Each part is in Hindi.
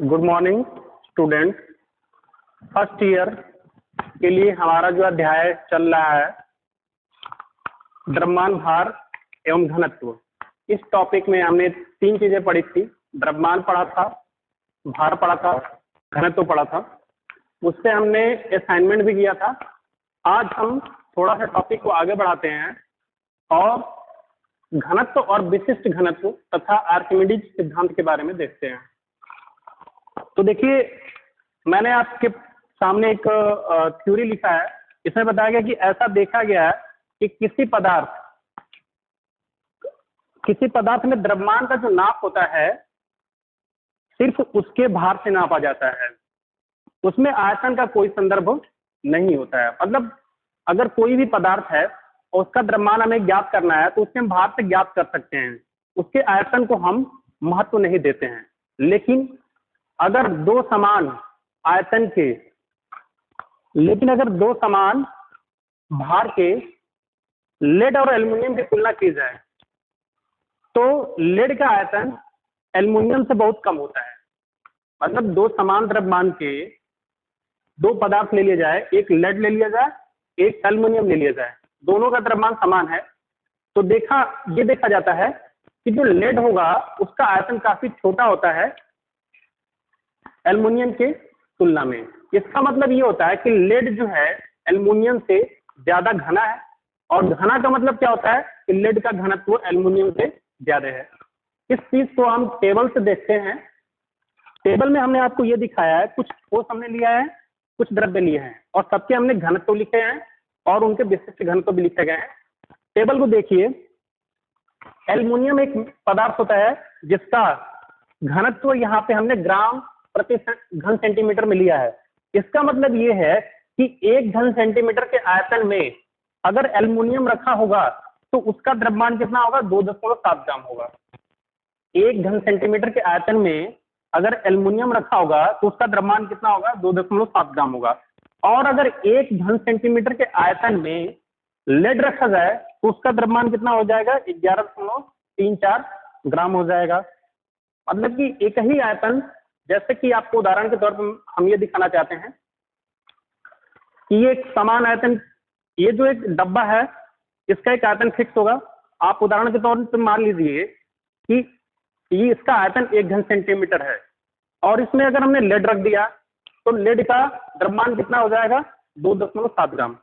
Good morning student. First year के लिए हमारा जो अध्याय चल रहा है द्रव्यमान, भार एवं घनत्व। इस टॉपिक में हमने तीन चीजें पढ़ी थी। द्रव्यमान पढ़ा था, भार पढ़ा था, घनत्व पढ़ा था। उससे हमने असाइनमेंट भी किया था। आज हम थोड़ा सा टॉपिक को आगे बढ़ाते हैं और घनत्व और विशिष्ट घनत्व तथा आर्किमिडीज सिद्धांत के बारे में देखते हैं। तो देखिए, मैंने आपके सामने एक थ्योरी लिखा है। इसमें बताया गया कि ऐसा देखा गया है कि किसी पदार्थ में द्रव्यमान का जो नाप होता है सिर्फ उसके भार से नापा जाता है, उसमें आयतन का कोई संदर्भ नहीं होता है। मतलब अगर कोई भी पदार्थ है और उसका द्रव्यमान हमें ज्ञात करना है तो उसके हम भार से ज्ञात कर सकते हैं, उसके आयतन को हम महत्व नहीं देते हैं। लेकिन अगर दो समान भार के लेड और एल्युमिनियम की तुलना की जाए तो लेड का आयतन एल्युमिनियम से बहुत कम होता है। मतलब दो समान द्रव्यमान के दो पदार्थ ले लिया जाए, एक लेड ले लिया जाए, एक एल्युमिनियम ले लिया जाए, दोनों का द्रव्यमान समान है तो ये देखा जाता है कि जो लेड होगा उसका आयतन काफी छोटा होता है एल्युमिनियम के तुलना में। इसका मतलब ये होता है कि लेड जो है एल्युमिनियम से ज्यादा घना है, और घना का मतलब क्या होता है कि लेड का घनत्व एल्युमिनियम से ज्यादा है। इस चीज को हम टेबल से देखते हैं। टेबल में हमने आपको ये दिखाया है, कुछ ठोस हमने लिया है, कुछ द्रव्य लिए हैं और सबके हमने घनत्व लिखे हैं और उनके विशिष्ट घनत्व भी लिखे गए हैं। टेबल को देखिए, एल्युमिनियम एक पदार्थ होता है जिसका घनत्व यहाँ पे हमने ग्राम प्रति घन सेंटीमीटर में लिया है। इसका मतलब ये है कि एक घन सेंटीमीटर के आयतन में अगर एल्युमिनियम रखा होगा तो उसका द्रव्यमान कितना होगा? 2.7 ग्राम होगा। एक घन सेंटीमीटर के आयतन में अगर एल्युमिनियम रखा होगा तो उसका द्रव्यमान कितना होगा? 2.7 ग्राम होगा। और अगर एक घन सेंटीमीटर के आयतन में लेड रखा जाए तो उसका द्रव्यमान कितना हो जाएगा? 11.34 ग्राम हो जाएगा। मतलब कि एक ही आयतन, जैसे कि आपको उदाहरण के तौर पर हम ये दिखाना चाहते हैं कि ये एक समान आयतन, ये जो एक डब्बा है इसका एक आयतन फिक्स होगा। आप उदाहरण के तौर पर मान लीजिए कि ये इसका आयतन 1 घन सेंटीमीटर है और इसमें अगर हमने लेड रख दिया तो लेड का द्रव्यमान कितना हो जाएगा? 2.7 ग्राम।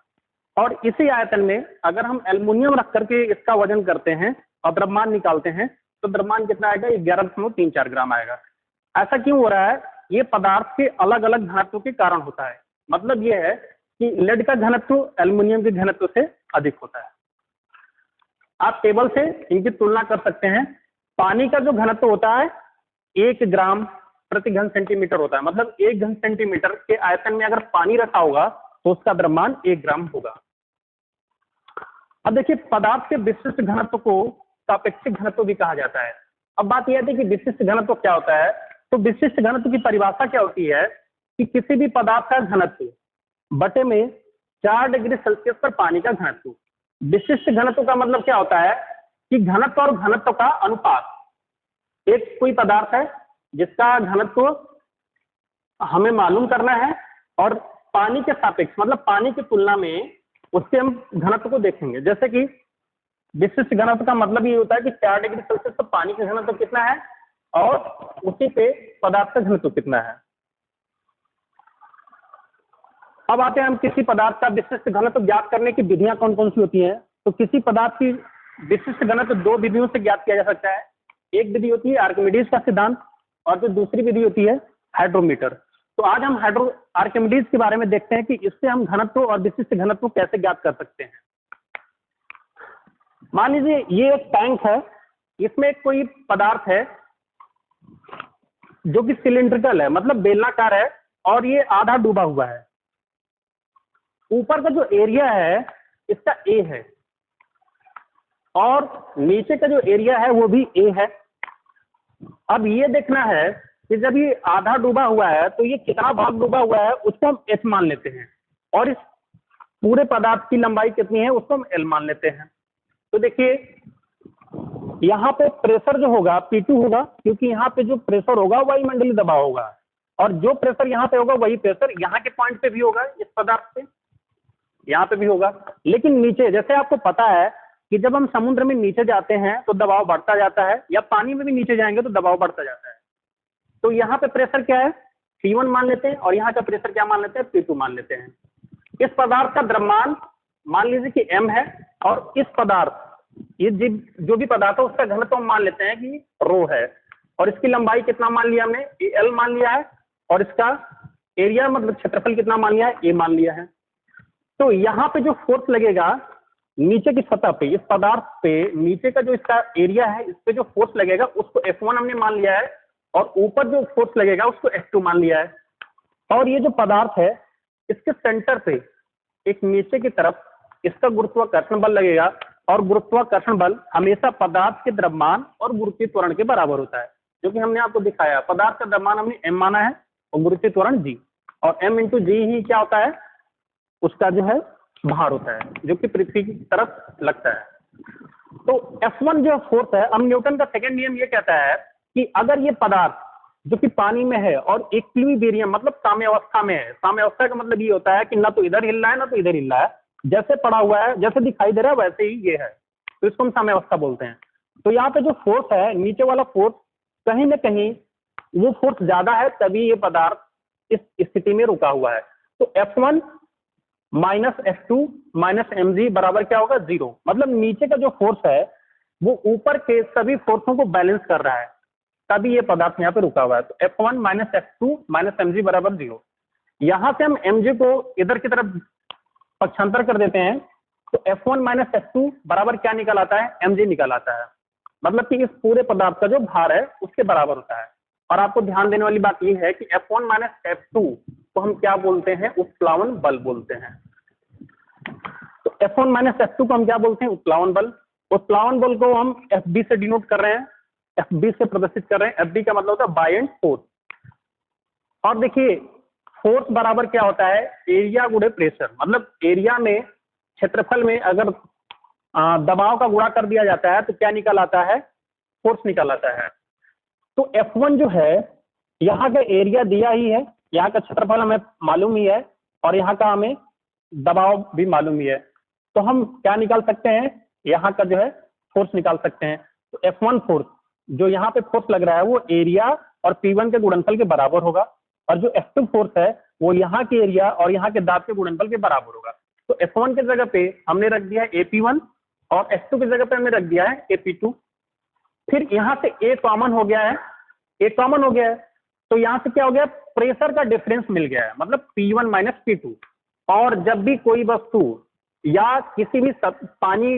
और इसी आयतन में अगर हम एल्युमिनियम रख करके इसका वजन करते हैं और द्रव्यमान निकालते हैं तो द्रव्यमान कितना आएगा? 11.34 ग्राम आएगा। ऐसा क्यों हो रहा है? ये पदार्थ के अलग अलग घनत्व के कारण होता है। मतलब ये है कि लेड का घनत्व एल्युमिनियम के घनत्व से अधिक होता है। आप टेबल से इनकी तुलना कर सकते हैं। पानी का जो घनत्व होता है 1 ग्राम प्रति घन सेंटीमीटर होता है। मतलब 1 घन सेंटीमीटर के आयतन में अगर पानी रखा होगा तो उसका द्रव्यमान 1 ग्राम होगा। अब देखिए, पदार्थ के विशिष्ट घनत्व को सापेक्षिक घनत्व भी कहा जाता है। अब बात यह है कि विशिष्ट घनत्व क्या होता है? तो विशिष्ट घनत्व की परिभाषा क्या होती है कि किसी भी पदार्थ का घनत्व बटे में 4 डिग्री सेल्सियस पर पानी का घनत्व। विशिष्ट घनत्व का मतलब क्या होता है कि घनत्व और घनत्व का अनुपात। एक कोई पदार्थ है जिसका घनत्व हमें मालूम करना है और पानी के सापेक्ष, मतलब पानी की तुलना में उसके हम घनत्व को देखेंगे। जैसे कि विशिष्ट घनत्व का मतलब ये होता है कि 4 डिग्री सेल्सियस पर पानी का घनत्व कितना है और उसी पे पदार्थ का घनत्व कितना है। अब आते हैं हम किसी पदार्थ का विशिष्ट घनत्व ज्ञात करने की विधियां कौन कौन सी होती हैं। तो किसी पदार्थ की विशिष्ट घनत्व दो विधियों से ज्ञात किया जा सकता है। एक विधि होती है आर्किमिडीज का सिद्धांत और जो दूसरी विधि होती है हाइड्रोमीटर। तो आज हम आर्किमिडीज के बारे में देखते हैं कि इससे हम घनत्व और विशिष्ट घनत्व कैसे ज्ञात कर सकते हैं। मान लीजिए ये एक टैंक है, इसमें कोई पदार्थ है जो कि सिलिंड्रिकल है, मतलब बेलनाकार है और ये आधा डूबा हुआ है। ऊपर का जो एरिया है इसका ए है और नीचे का जो एरिया है वो भी ए है। अब ये देखना है कि जब ये आधा डूबा हुआ है तो ये कितना भाग डूबा हुआ है उसको हम एच मान लेते हैं और इस पूरे पदार्थ की लंबाई कितनी है उसको हम एल मान लेते हैं। तो देखिए, यहाँ पे प्रेशर जो होगा P2 होगा, क्योंकि यहाँ पे जो प्रेशर होगा वायुमंडलीय दबाव होगा। और जो प्रेशर यहाँ पे होगा वही प्रेशर यहाँ के पॉइंट पे भी होगा, इस पदार्थ पे यहाँ पे भी होगा। लेकिन नीचे, जैसे आपको पता है कि जब हम समुद्र में नीचे जाते हैं तो दबाव बढ़ता जाता है, या पानी में भी नीचे जाएंगे तो दबाव बढ़ता जाता है। तो यहाँ पे प्रेशर क्या है, P1 मान लेते हैं, और यहाँ का प्रेशर क्या मान लेते हैं, P2 मान लेते हैं। इस पदार्थ का द्रव्यमान मान लीजिए कि m है, और इस पदार्थ, ये जो भी पदार्थ है उसका घनत्व हम मान लेते हैं कि रो है, और इसकी लंबाई कितना मान लिया हमने, L मान लिया है, और इसका एरिया मतलब क्षेत्रफल कितना मान लिया है, A मान लिया है। तो यहाँ पे जो फोर्स लगेगा नीचे की सतह पे, इस पदार्थ पे नीचे का जो इसका एरिया है, इस पे जो फोर्स लगेगा उसको F1 हमने मान लिया है, और ऊपर जो फोर्स लगेगा उसको F2 मान लिया है। और ये जो पदार्थ है इसके सेंटर पे एक नीचे की तरफ इसका गुरुत्वाकर्षण बल लगेगा, और गुरुत्वाकर्षण बल हमेशा पदार्थ के द्रव्यमान और गुरुत्वीय त्वरण के बराबर होता है, जो कि हमने आपको दिखाया। पदार्थ का द्रव्यमान हमने m माना है और गुरुत्वीय त्वरण g, और m इंटू जी ही क्या होता है, उसका जो है भार होता है, जो कि पृथ्वी की तरफ लगता है। तो F1 जो फोर्स है, अब न्यूटन का सेकंड नियम ये कहता है कि अगर ये पदार्थ जो कि पानी में है और इक्विलिब्रियम मतलब साम्यावस्था में है, साम्यावस्था का मतलब ये होता है कि ना तो इधर हिल रहा है ना तो इधर हिल रहा है, जैसे पड़ा हुआ है, जैसे दिखाई दे रहा है वैसे ही ये है, तो इसको हम साम्यावस्था बोलते हैं। तो यहाँ पे जो फोर्स है, नीचे वाला फोर्स कहीं ना कहीं वो फोर्स ज्यादा है, तभी ये पदार्थ इस स्थिति में रुका हुआ है। तो F1 minus F2 minus mg बराबर क्या होगा, 0। मतलब नीचे का जो फोर्स है वो ऊपर के सभी फोर्सों को बैलेंस कर रहा है, तभी ये पदार्थ यहाँ पे रुका हुआ है। तो F1 minus F2 minus mg बराबर 0। यहाँ से हम mg को इधर की तरफ पक्षांतर कर देते हैं, तो F1 माइनस F2 बराबर क्या निकल आता है, mg निकल आता है। मतलब कि इस पूरे पदार्थ का जो भार है उसके बराबर होता है। और आपको ध्यान देने वाली बात यह है कि F1 माइनस F2 को हम क्या बोलते हैं, उत्प्लावन बल बोलते हैं। तो F1 माइनस F2 को हम क्या बोलते हैं, उत्प्लावन बल। उत्प्लावन बल को हम FB से डिनोट कर रहे हैं, FB से प्रदर्शित कर रहे हैं। FB का मतलब होता है बायएंड फोर्स। और देखिए फोर्स बराबर क्या होता है, एरिया गुणे प्रेशर। मतलब एरिया में, क्षेत्रफल में अगर दबाव का गुणा कर दिया जाता है तो क्या निकल आता है, फोर्स निकल आता है। तो F1 जो है, यहाँ का एरिया दिया ही है, यहाँ का क्षेत्रफल हमें मालूम ही है, और यहाँ का हमें दबाव भी मालूम ही है। तो हम क्या निकाल सकते हैं, यहाँ का जो है फोर्स निकाल सकते हैं। तो F1 फोर्स जो यहाँ पे फोर्स लग रहा है वो एरिया और P1 के गुणनफल के बराबर होगा, और जो F2 फोर्स है वो यहाँ के एरिया और यहाँ के दाब के गुणनफल के बराबर होगा। तो F1 की जगह पे हमने रख दिया है AP1, और F2 की जगह पे हमने रख दिया है AP2। फिर यहाँ से A कॉमन हो गया है, A कॉमन हो गया है, तो यहाँ से क्या हो गया, प्रेशर का डिफरेंस मिल गया है, मतलब P1 माइनस P2। और जब भी कोई वस्तु या किसी भी पानी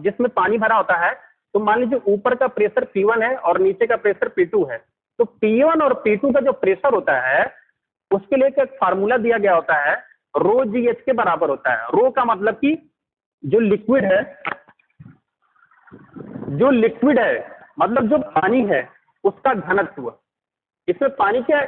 जिसमें पानी भरा होता है, तो मान लीजिए ऊपर का प्रेशर P1 है और नीचे का प्रेशर P2 है, तो P1 और P2 का जो प्रेशर होता है उसके लिए एक फार्मूला दिया गया होता है, रो GH के बराबर होता है। रो का मतलब कि जो लिक्विड है, जो लिक्विड है मतलब जो पानी है उसका घनत्व। इसमें पानी क्या,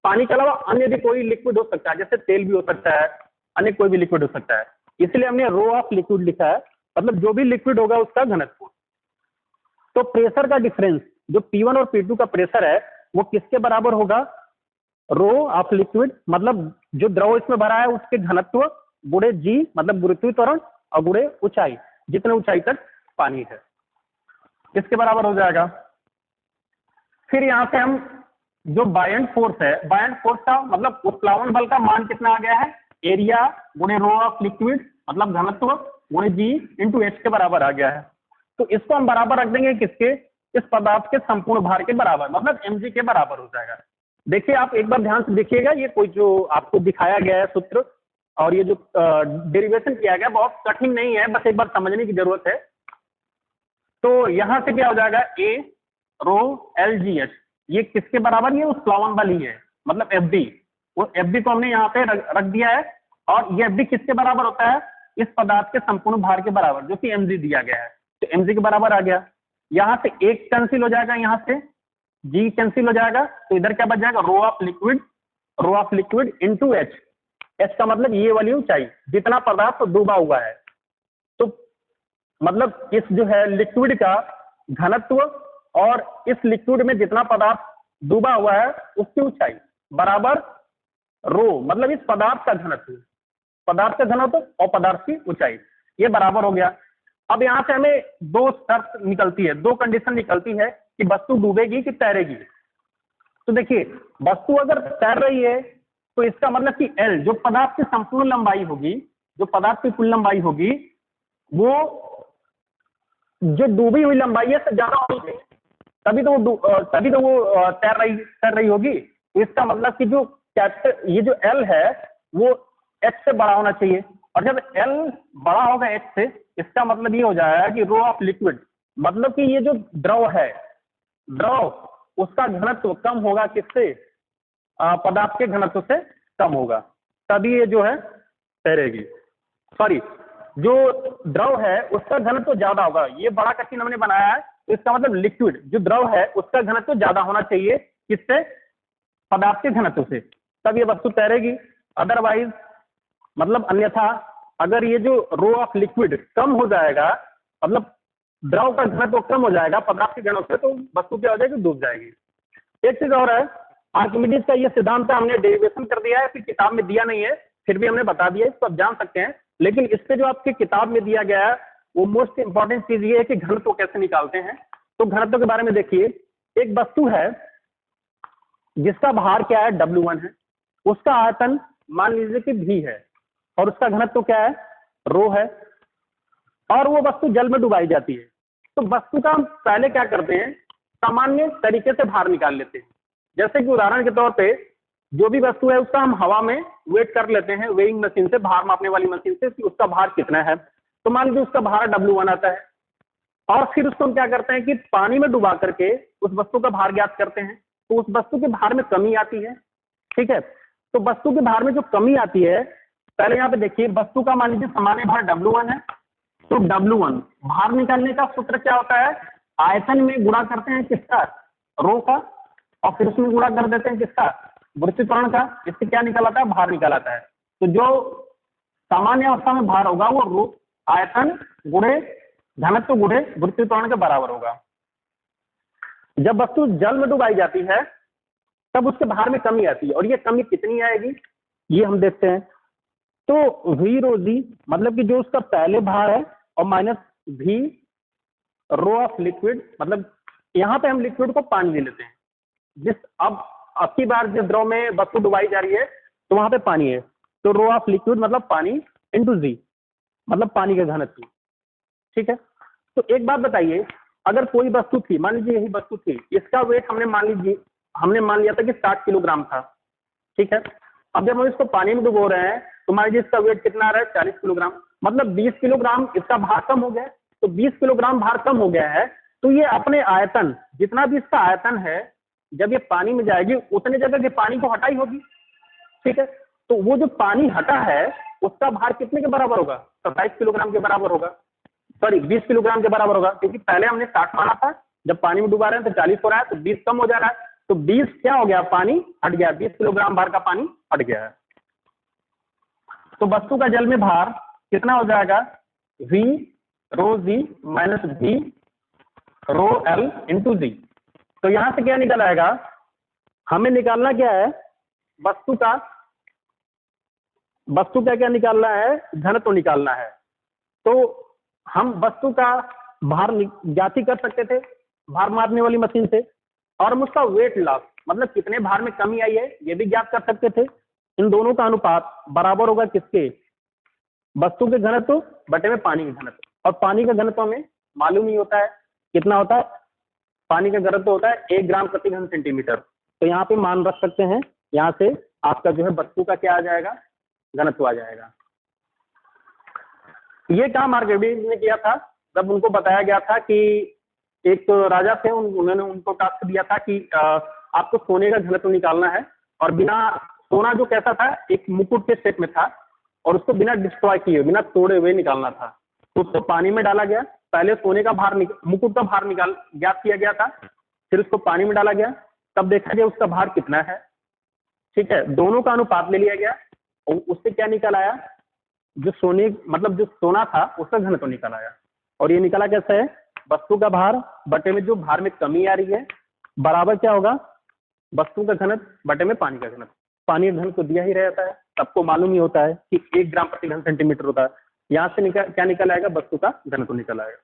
पानी के अलावा अन्य भी कोई लिक्विड हो सकता है, जैसे तेल भी हो सकता है, अन्य कोई भी लिक्विड हो सकता है, इसलिए हमने रो ऑफ लिक्विड लिखा है, मतलब जो भी लिक्विड होगा उसका घनत्व। तो प्रेशर का डिफरेंस जो P1 और P2 का प्रेशर है वो किसके बराबर होगा, रो ऑफ लिक्विड मतलब जो द्रव इसमें भरा है उसके घनत्व गुणे जी मतलब गुरुत्वीय त्वरण और गुणे ऊंचाई, जितने ऊंचाई तक पानी है, किसके बराबर हो जाएगा। फिर यहाँ से हम जो बायएंड फोर्स है, बायएंड फोर्स का मतलब उत्प्लावन बल का मान कितना आ गया है, एरिया गुणे रो ऑफ लिक्विड मतलब घनत्व गुणे जी इंटू एच के बराबर आ गया है। तो इसको हम बराबर रख देंगे किसके, इस पदार्थ के संपूर्ण भार के बराबर, मतलब mg के बराबर हो जाएगा। देखिए आप एक बार ध्यान से देखिएगा, ये कोई जो आपको दिखाया गया है सूत्र और ये जो डेरिवेशन किया गया बहुत कठिन नहीं है, बस एक बार समझने की जरूरत है। तो यहां से क्या हो जाएगा, ए रो एल जी एच, ये किसके बराबर, ये उत्प्लावन बल ही है, मतलब FB। वो FB को हमने यहाँ पे रख दिया है, और ये FB किसके बराबर होता है, इस पदार्थ के संपूर्ण भार के बराबर, जो कि mg दिया गया है। तो mg के बराबर आ गया, यहाँ से एक कैंसिल हो जाएगा, यहाँ से g कैंसिल हो जाएगा, तो इधर क्या बच जाएगा, rho of liquid into H. H का मतलब ये वाली ऊंचाई जितना पदार्थ डूबा हुआ है। तो मतलब इस जो है लिक्विड का घनत्व और इस लिक्विड में जितना पदार्थ डूबा हुआ है उसकी ऊंचाई, बराबर रो, मतलब इस पदार्थ का घनत्व, पदार्थ का घनत्व और पदार्थ की ऊंचाई, ये बराबर हो गया। अब यहाँ से हमें दो शर्त निकलती है, दो कंडीशन निकलती है कि वस्तु डूबेगी कि तैरेगी। तो देखिए, वस्तु अगर तैर रही है तो इसका मतलब कि एल, जो पदार्थ की संपूर्ण लंबाई होगी, जो पदार्थ की कुल लंबाई होगी, वो जो डूबी हुई लंबाई है से ज्यादा होगी, तभी तो वो तैर रही होगी। तो इसका मतलब कि जो कैपिटल, ये जो एल है वो एच से बड़ा होना चाहिए, और जब एल बड़ा होगा एच से, इसका मतलब ये हो जाएगा कि रो ऑफ लिक्विड, मतलब कि ये जो द्रव है, द्रव उसका घनत्व कम होगा किससे, पदार्थ के घनत्व से कम होगा, तभी ये जो है तैरेगी। सॉरी, जो द्रव है उसका घनत्व ज्यादा होगा, ये बड़ा का चिन्ह हमने बनाया है, तो इसका मतलब लिक्विड जो द्रव है उसका घनत्व ज्यादा होना चाहिए किससे, पदार्थ के घनत्व से, तब ये वस्तु तैरेगी। अदरवाइज, मतलब अन्यथा अगर ये जो रो ऑफ लिक्विड कम हो जाएगा, मतलब द्रव का घनत्व कम हो जाएगा पदार्थ के घनत्व से, तो वस्तु क्या हो जाएगी, डूब जाएगी। एक चीज और है, आर्किमिडीज का ये सिद्धांत हमने डेरिवेशन कर दिया है, फिर किताब में दिया नहीं है, फिर भी हमने बता दिया, इसको आप जान सकते हैं। लेकिन इससे जो आपकी किताब में दिया गया है वो मोस्ट इंपॉर्टेंट चीज ये है कि घनत्व कैसे निकालते हैं। तो घनत्व के बारे में देखिए, एक वस्तु है जिसका भार क्या है, W1 है, उसका आयतन मान लीजिए कि V है, और उसका घनत्व क्या है, रो है, और वो वस्तु जल में डुबाई जाती है। तो वस्तु का हम पहले क्या करते हैं, सामान्य तरीके से भार निकाल लेते हैं। जैसे कि उदाहरण के तौर पे जो भी वस्तु है उसका हम हवा में वेट कर लेते हैं, वेइंग मशीन से, भार मापने वाली मशीन से, कि उसका भार कितना है। तो मान लीजिए उसका भार W1 आता है, और फिर उसको हम क्या करते हैं कि पानी में डुबा करके उस वस्तु का भार ज्ञात करते हैं। तो उस वस्तु के भार में कमी आती है, ठीक है। तो वस्तु के भार में जो कमी आती है, पहले यहाँ पे देखिए, वस्तु का मान लीजिए सामान्य भार W1 है, तो W1 भार निकालने का सूत्र क्या होता है, आयतन में गुणा करते हैं किसका, रो का, और फिर उसमें गुणा कर देते हैं किसका, वृत्तीय त्वरण का। इससे क्या निकल आता है, भार निकल आता है। तो जो सामान्य अवस्था में भार होगा वो रो आयतन गुणे घनत्व गुणे वृत्तीय त्वरण के बराबर होगा। जब वस्तु जल में डुबाई जाती है तब उसके भार में कमी आती है, और ये कमी कितनी आएगी ये हम देखते हैं। तो V रो जी, मतलब कि जो उसका पहले भार है, और minus V rho of liquid, मतलब यहाँ पे हम लिक्विड को पानी ले लेते हैं। अब की बार जिस द्रव में वस्तु डुबाई जा रही है तो वहां पे पानी है, तो रो ऑफ लिक्विड मतलब पानी इंटू जी, मतलब पानी का घनत्व, ठीक है। तो एक बात बताइए, अगर कोई वस्तु थी, मान लीजिए यही वस्तु थी, इसका वेट हमने मान लिया था कि 60 किलोग्राम था, ठीक है। अब जब हम इसको पानी में डुबो रहे हैं तो मान लीजिए इसका वेट कितना आ रहा है, 40 किलोग्राम, मतलब 20 किलोग्राम इसका भार कम हो गया। तो 20 किलोग्राम भार कम हो गया है, तो ये अपने आयतन, जितना भी इसका आयतन है, जब ये पानी में जाएगी उतने जगह के पानी को हटाई होगी, ठीक है। तो वो जो पानी हटा है उसका भार कितने के बराबर होगा, 27 किलोग्राम के बराबर होगा, सॉरी 20 किलोग्राम के बराबर होगा, क्योंकि पहले हमने 60 माना था, जब पानी में डुबा रहे हैं तो 40 हो रहा है, तो 20 कम हो जा रहा है, तो 20 क्या हो गया, पानी हट गया, 20 किलोग्राम भार का पानी हट गया है। तो वस्तु का जल में भार कितना हो जाएगा, V रो जी माइनस V रो L इंटू जी। तो यहां से क्या निकल आएगा, हमें निकालना क्या है, वस्तु का क्या निकालना है, घनत्व निकालना है। तो हम वस्तु का भार ज्ञात कर सकते थे भार मापने वाली मशीन से, और हम उसका वेट लॉस, मतलब कितने भार में कमी आई है ये भी ज्ञात कर सकते थे। इन दोनों का अनुपात बराबर होगा किसके, वस्तु के घनत्व बटे में पानी के घनत्व, और पानी का घनत्व हमें मालूम ही होता है, कितना होता है, पानी का घनत्व होता है 1 ग्राम प्रति घन सेंटीमीटर। तो यहाँ पे मान रख सकते हैं, यहाँ से आपका जो है वस्तु का क्या आ जाएगा, घनत्व आ जाएगा। ये काम आर्किमिडीज ने किया था, जब उनको बताया गया था कि एक राजा थे, उन्होंने उनको टास्क दिया था कि आपको सोने का घनत्व निकालना है, और बिना सोना जो कैसा था, एक मुकुट के शेप में था, और उसको बिना डिस्ट्रॉय किए, बिना तोड़े हुए निकालना था। तो उसको पानी में डाला गया, पहले सोने का भार मुकुट का भार ज्ञात किया गया था, फिर उसको पानी में डाला गया, तब देखा गया उसका भार कितना है, ठीक है। दोनों का अनुपात ले लिया गया, और उससे क्या निकल आया, जो सोने, मतलब जो सोना था उसका घनत्व निकल आया। और ये निकला कैसे है, वस्तु का भार बटे में जो भार में कमी आ रही है, बराबर क्या होगा, वस्तु का घनत्व बटे में पानी का घनत्व। पानी का घन तो दिया ही रहता है, सबको मालूम ही होता है कि 1 ग्राम प्रति घन सेंटीमीटर होता है। यहाँ से क्या निकल आएगा, वस्तु का घनत्व निकल आएगा।